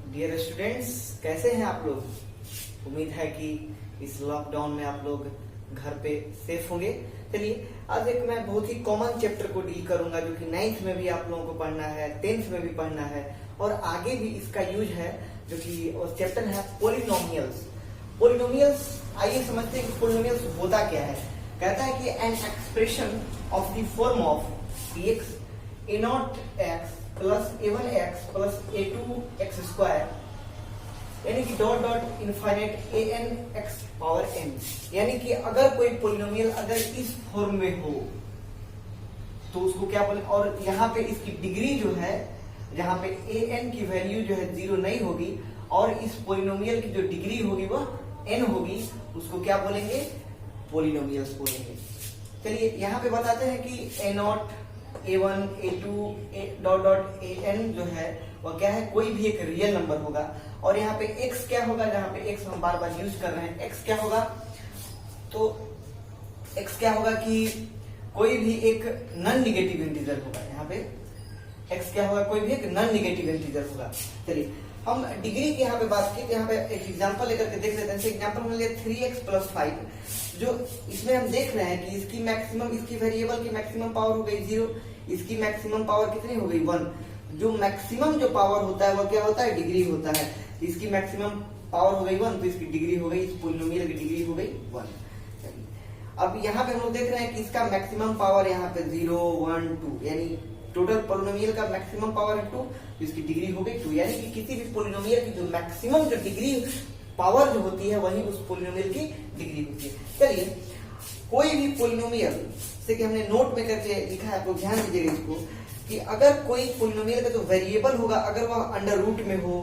Dear students, कैसे हैं आप लोग। उम्मीद है कि इस लॉकडाउन में आप लोग घर पे सेफ होंगे। चलिए आज एक मैं बहुत ही कॉमन चैप्टर को डील करूंगा जो कि 9th में भी आप लोगों को पढ़ना है, 10th में भी पढ़ना है और आगे भी इसका यूज है, जो कि चैप्टर है पोलिनोमियल्स। पोलिनोमियल्स, आइए समझते हैं कि पोलिनोमियल्स होता क्या है। कहता है कि an expression of the form of x A not x plus a1 x plus a2 x square यानी कि dot dot infinite an x power n, यानी कि अगर कोई पोलिनोमियल अगर इस फॉर्म में हो तो उसको क्या बोले। और यहाँ पे इसकी डिग्री जो है, जहाँ पे an की वैल्यू जो है 0 नहीं होगी और इस पोलिनोमियल की जो डिग्री होगी वह n होगी, उसको क्या बोलेंगे, पोलिनोमियल्स बोलेंगे। चलिए यहाँ पे बताते हैं कि a0 a1 a2 dot dot an जो है वह क्या है, कोई भी एक रियल नंबर होगा। और यहाँ पे x क्या होगा, जहाँ पे x हम बार बार यूज कर रहे हैं, x क्या होगा, तो x क्या होगा कि कोई भी एक नॉन निगेटिव इंटीजर होगा। यहाँ पे x क्या होगा, कोई भी एक नॉन निगेटिव इंटीजर होगा। चलिए हम डिग्री की यहाँ पे बात की, तो यहाँ पे एक एग्जांपल लेकर के देख लेते हैं। एग्जांपल हमने लिया 3x प्लस 5, जो इसमें हम देख रहे हैं कि इसकी मैक्सिमम, इसकी वेरिएबल की मैक्सिमम पावर हो गई 0, इसकी मैक्सिमम पावर कितनी हो गई 1। जो मैक्सिमम जो पावर होता है वह क्या होता है, डिग्री होता है। इसकी मैक्सिमम पावर हो गई 1 तो इसकी डिग्री हो गई, इस पोलिनोमियल की डिग्री हो गई 1। अब यहाँ पे हम लोग देख रहे हैं कि इसका मैक्सिमम पावर यहाँ पे 0 1 2, यानी टोटल पोलिनोमियल का मैक्सिमम पावर है 2, इसकी डिग्री हो गई 2। यानी कि किसी भी पोलिनोमियल की जो मैक्सिमम जो डिग्री पावर जो होती है वही उस पोलिनोमियल की डिग्री होती है। चलिए कोई भी पोलिनोमियल से कि हमने नोट में करके लिखा है, आप लोग ध्यान दीजिएगा इसको, कि अगर कोई पोलिनोमियल का जो वेरिएबल होगा अगर वह अंडर रूट में हो,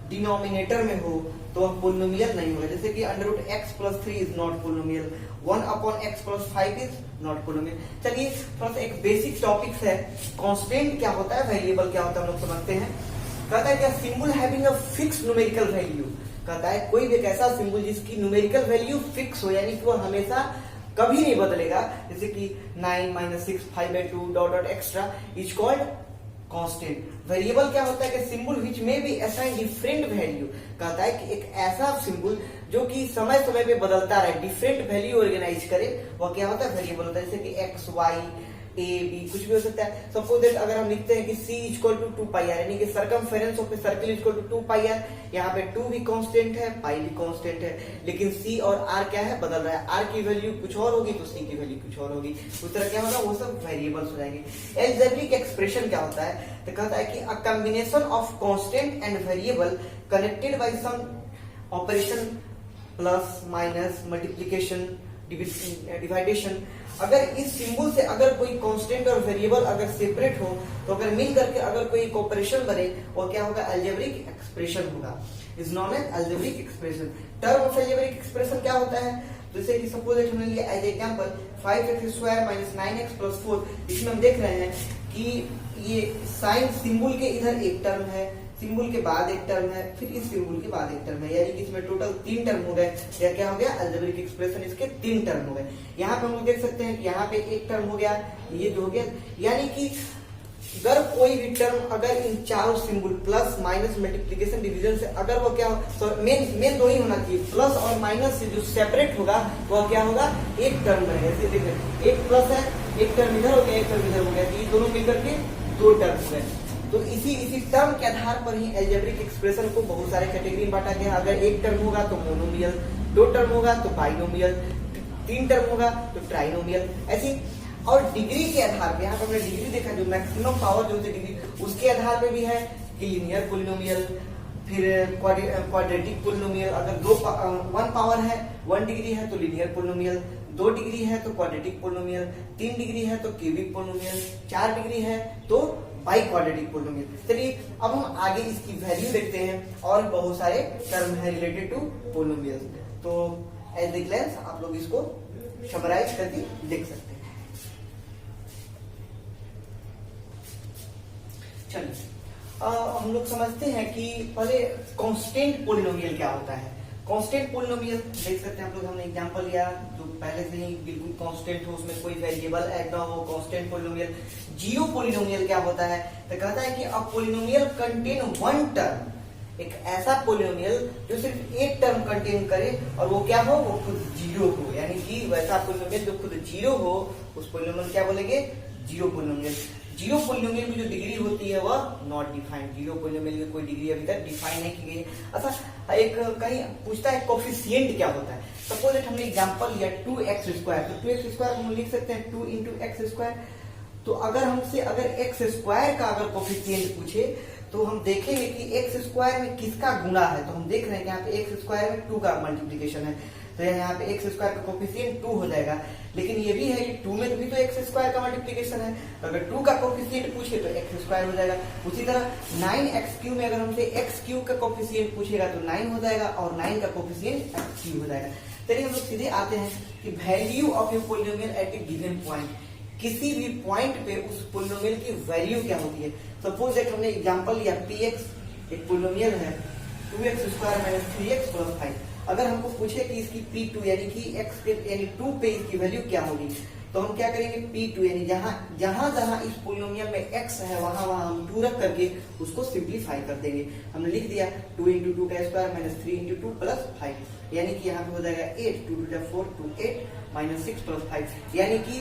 डिनोमिनेटर में हो, तो वह पोलिनोमियल नहीं होगा। जैसे कि under root x plus 3 is not polynomial, 1 upon x plus 5 is not polynomial. चलिए थोड़ा सा एक बेसिक टॉपिक है, कांस्टेंट क्या होता है, वेरिएबल क्या होता है, हम लोग समझते हैं। कहता है क्या, symbol having a fix numerical value. कहता है कोई भी एक ऐसा सिंबल जिसकी न्यूमेरिकल वैल्यू फिक्स हो, यानी कि वो हमेशा कभी नहीं बदलेगा, जैसे कि 9 - 6 5/2 dot dot extra is called constant. Variable क्या होता है कि सिंबल विच में बी असाइन डिफरेंट वैल्यू। कहता है कि एक ऐसा सिंबल जो कि समय समय पे बदलता रहे, डिफरेंट वैल्यू ऑर्गेनाइज करे, वह क्या होता है, वेरिएबल होता है। जैसे कि एक्स वाई ए बी कुछ भी हो सकता है। सपोज दैट अगर हम लिखते हैं कि c equal to 2 pi r, यानी कि circumference of a circle equal to 2 pi r, यहाँ पे 2 भी कांस्टेंट है, पाई भी कांस्टेंट है, लेकिन c और r क्या है, बदल रहा है। r की वैल्यू कुछ और होगी तो c की वैल्यू कुछ और होगी। उस तरह क्या होगा, वो सब वेरिएबल्स हो जाएंगे। अलजेब्रिक एक्सप्रेशन क्या होता है, तो कहता है कि a combination of constant and variable connected by some operation plus minus multiplication division. अगर इस सिंबल से अगर कोई कांस्टेंट और वेरिएबल अगर सेपरेट हो तो अगर मिल करके अगर कोई ऑपरेशन बने, वो क्या होगा, अलजेब्रिक एक्सप्रेशन होगा, is known as algebraic expression. Term of algebraic expression क्या होता है, जैसे कि सपोज हमने लिया as example 5x square minus 9x plus 4। इसमें हम देख रहे हैं कि ये साइन सिंबल के इधर एक टर्म है, सिंबल के बाद एक टर्म है, फिर इस सिंबल के बाद एक टर्म है, यानी कि इसमें टोटल 3 टर्म हो गए। या क्या हो गया, अलजेब्रिक एक्सप्रेशन, इसके 3 टर्म हो गए। यहाँ पे हम लोग देख सकते हैं कि यहाँ पे एक टर्म हो गया, ये जो हो गया, यानी कि अगर कोई भी टर्म अगर इन चारों symbol plus minus multiplication division से अगर वो क्या हो, मेन दो ही होना चाहिए, प्लस और माइनस से जो सेपरेट होगा वह क्या होगा, एक टर्म बनेगा। जैसे देखिए एक प्लस है, एक टर्म इधर हो गया, एक टर्म इधर हो गया, ये दोनों मिलकर के 2 टर्म हो गए। तो इसी टर्म के आधार पर ही अलजेब्रिक एक्सप्रेशन को बहुत सारे कैटेगरी में बांटा गया। अगर एक टर्म होगा तो मोनोमियल, 2 टर्म होगा तो बाइनोमियल, 3 टर्म होगा तो ट्राइनोमियल, ऐसी। और डिग्री के आधार पे, यहाँ पर हमने डिग्री देखा, जो मैक्सिमम पावर जो होती है डिग्री, उसके आधार पे भी है कि लीनियर पोलिनोमियल, फिर क्वाड्रेटिक पोलिनोमियल। अगर 1 पावर है, 1 डिग्री है तो लीनियर पोलिनोमियल, 2 डिग्री है तो क्वाड्रेटिक पोलिनोमियल, 3 डिग्री है तो क्यूबिक पोलिनोमियल, 4 डिग्री है तो बाई क्वाड्रेटिक पोलिनोमियल। चलिए अब हम आगे इसकी वैल्यू देखते हैं, और बहुत सारे टर्म है रिलेटेड टू पोलिनोमियल। तो एज ए ग्लैंस आप लोग इसको समराइज करके देख सकते हैं। चलिए हम लोग समझते हैं कि पहले कांस्टेंट पोलिनोमियल क्या होता है। कांस्टेंट पोलिनोमियल देख सकते हैं आप लोग, हमने एग्जांपल लिया जो पहले से ही बिल्कुल कांस्टेंट हो, उसमें कोई वेरिएबल ऐड ना हो, कांस्टेंट पोलिनोमियल। जियो पोलिनोमियल क्या होता है, तो कहता है कि अ पोलिनोमियल कंटेन 1 टर्म एक ऐसा पोलिनोमियल जो सिर्फ एक टर्म कंटेन करे और वो क्या हो, वो खुद जीरो हो, यानी कि वैसा पोलिनोमियल जो खुद जीरो हो उस पोलिनोमियल क्या बोलेंगे, जीरो पोलिनोमियल। जीरो पोलिनोमियल की जो डिग्री होती है वह नॉट डिफाइंड, जीरो पोलिनोमियल की कोई डिग्री अभी तक डिफाइन नहीं की गई। अच्छा, एक कहीं पूछता है कोफिशिएंट क्या होता है। सपोज दैट हमने एग्जांपल लिया 2x², तो 2x² हम लिख सकते हैं 2 into x²। तो अगर हमसे x² का अगर कोफिशिएंट पूछे तो हम देखेंगे कि x² में किसका गुणा है। तो हम देख रहे हैं कि यहाँ पे x² में 2 का मल्टीप्लीकेशन है, तो यहाँ पे x² का कोफिशिएंट 2 हो जाएगा। लेकिन ये भी है कि 2 में भी तो x² का मल्टीप्लीकेशन है, अगर 2 का कोफिशिएंट पूछे तो x² हो जाएगा। उसी तरह 9x³ में अगर हमसे x³ का कोफिशिएंट पूछेगा तो 9 हो जाएगा और 9 का कोफिशिएंट x³ हो जाएगा। चलिए हम लोग सीधे आते हैं कि value of a polynomial at a given point, किसी भी पॉइंट पे उस पोलिनोमियल की वैल्यू क्या होती है। सपोज दैट हमने एग्जांपल लिया px एक पोलिनोमियल है 2x² - 3x + 5। अगर हमको पूछे कि इसकी p2 यानी कि x के यानी 2 पे इसकी वैल्यू क्या होगी, तो हम क्या करेंगे p2 यानी जहां इस पोलिनोमियल में x है वहां हम 2 रख करके उसको सिंप्लीफाई कर देंगे। हमने लिख दिया 2 × 2 का स्क्वायर - 3 × 2 + 5, यानी कि यहाँ पे हो जाएगा 8, 2 × 4 = 8 - 6 + 5, यानी कि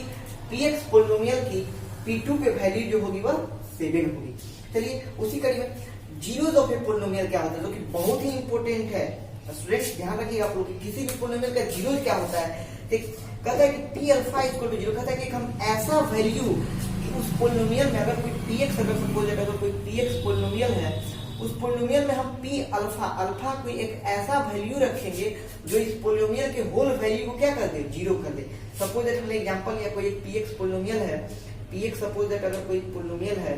px पोलिनोमियल की p2 पे वैल्यू जो होगी वह 7 होगी। चलिए उसी कड़ी में जीरोस ऑफ ए पोलिनोमियल क्या होता है, जो कि बहुत ही इंपॉर्टेंट है। स्टूडेंट्स ध्यान रखिएगा आप लोग कि किसी भी पोलिनोमियल का जीरो क्या होता है। कहता है कि p अल्फा = 0, कहता है कि हम ऐसा वैल्यू उस पोलिनोमियल में अगर कोई px अगर सपोज अगर कोई px पोलिनोमियल है उस पोलिनोमियल में हम p अल्फा कोई एक ऐसा वैल्यू रखेंगे जो इस पोलिनोमियल के होल वैल्यू को क्या कर दे, जीरो कर दे। सपोज दैट हमने एग्जांपल लिया कोई एक px पोलिनोमियल है, px सपोज दैट अगर कोई पोलिनोमियल है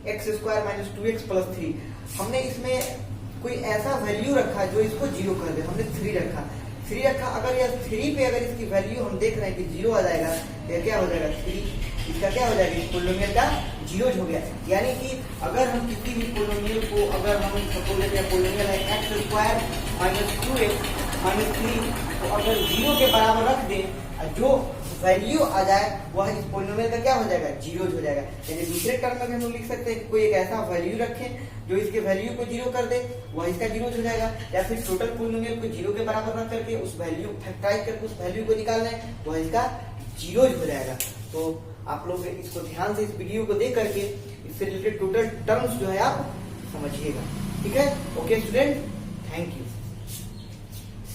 x² - 2x + 3, हमने इसमें कोई ऐसा वैल्यू रखा जो इसको जीरो कर दे, हमने 3 रखा। अगर यह 3 पे अगर इसकी वैल्यू हम देख रहे हैं कि 0 आ जाएगा, तो क्या हो जाएगा 3, इसका क्या हो जाएगा, इस पोलिनोमियल का जीरो हो गया। यानी कि अगर हम किसी भी पोलिनोमियल को अगर हम सपोज पोलिनोमियल है x² - 2x - 3, तो अगर 0 के बराबर रख दें जो वैल्यू आ जाए वह इस पोलिनोमियल का क्या हो जाएगा, जीरो हो जाएगा। यानी दूसरे टर्म में हम लिख सकते हैं कोई एक ऐसा वैल्यू रखें जो इसके वैल्यू को जीरो कर दे, वह इसका जीरो हो जाएगा। या फिर टोटल पोलिनोमियल को 0 के बराबर रख करके उस वैल्यू फैक्टराइज करके उस वैल्यू को निकाल लें, वह इसका जीरो हो जाएगा। तो आप लोग इसको ध्यान से इस वीडियो को देख करके इससे रिलेटेड टोटल टर्म्स जो है आप समझिएगा। ठीक है, ओके स्टूडेंट, थैंक यू।